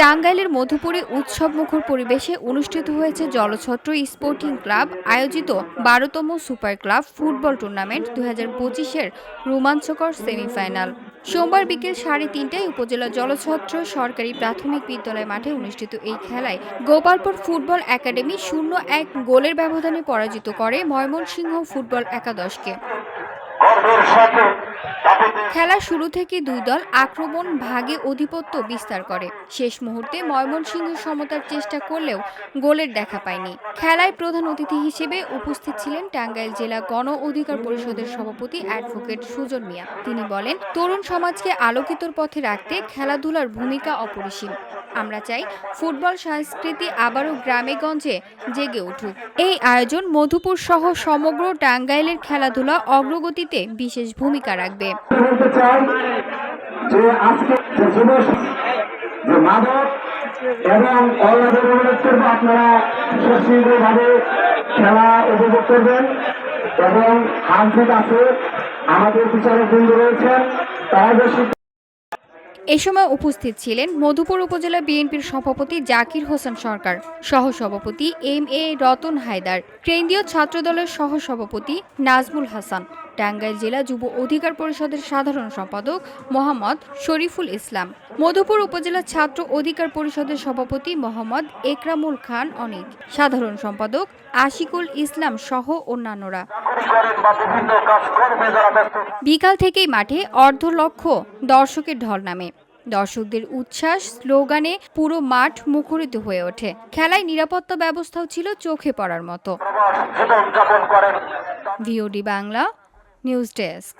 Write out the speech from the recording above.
টাঙ্গাইলের মধুপুরে উৎসবমুখর পরিবেশে অনুষ্ঠিত হয়েছে জলছত্র স্পোর্টিং ক্লাব আয়োজিত ১২তম সুপার ক্লাব ফুটবল টুর্নামেন্ট ২০২৫-এর রোমাঞ্চকর সেমিফাইনাল। সোমবার বিকেল ৩:৩০টায় উপজেলা জলছত্র সরকারি প্রাথমিক বিদ্যালয় মাঠে অনুষ্ঠিত এই খেলায় গোপালপুর ফুটবল একাডেমি ০-১ গোলের ব্যবধানে পরাজিত করে ময়মনসিংহ ফুটবল একাদশকে। খেলা শুরু থেকে দুই দল আক্রমণ ভাগে আধিপত্য বিস্তার করে। শেষ মুহূর্তে ময়মনসিংহ সমতার চেষ্টা করলেও গোলের দেখা পায়নি। খেলায় প্রধান অতিথি হিসেবে উপস্থিত ছিলেন টাঙ্গাইল জেলা গণ অধিকার পরিষদের সভাপতি অ্যাডভোকেট সুজন মিয়া। তিনি বলেন, তরুণ সমাজকে আলোকিতর পথে রাখতে খেলাধুলার ভূমিকা অপরিসীম। আমরা চাই ফুটবল সংস্কৃতি আবারও গ্রামে গঞ্জে জেগে উঠুক। এই আয়োজন মধুপুর সহ সমগ্র টাঙ্গাইলের খেলাধুলা অগ্রগতিতে বিশেষ ভূমিকা রাখবে। আপনারা সুশৃঙ্খলভাবে খেলা উপভোগ করবেন এবং হামফিট আছে আমাদের বিচারক বৃন্দ রয়েছেন তাদের। এ সময় উপস্থিত ছিলেন মধুপুর উপজেলা বিএনপির সভাপতি জাকির হোসেন সরকার, সহসভাপতি এম.এ. রতন হায়দার, কেন্দ্রীয় ছাত্রদলের সহসভাপতি নাজমুল হাসান, টাঙ্গাইল জেলা যুব অধিকার পরিষদের সাধারণ সম্পাদক মোহাম্মদ শরীফুল ইসলাম, মধুপুর উপজেলা ছাত্র অধিকার পরিষদের সভাপতি মোহাম্মদ একরামুল খান অনিক, সাধারণ সম্পাদক আশিকুল ইসলাম সহ অন্যান্যরা। বিকাল থেকেই মাঠে অর্ধ লক্ষ দর্শকের ঢল নামে। দর্শকদের উচ্ছ্বাস স্লোগানে পুরো মাঠ মুখরিত হয়ে ওঠে। খেলায় নিরাপত্তা ব্যবস্থাও ছিল চোখে পড়ার মতো। VOD Bangla news desk.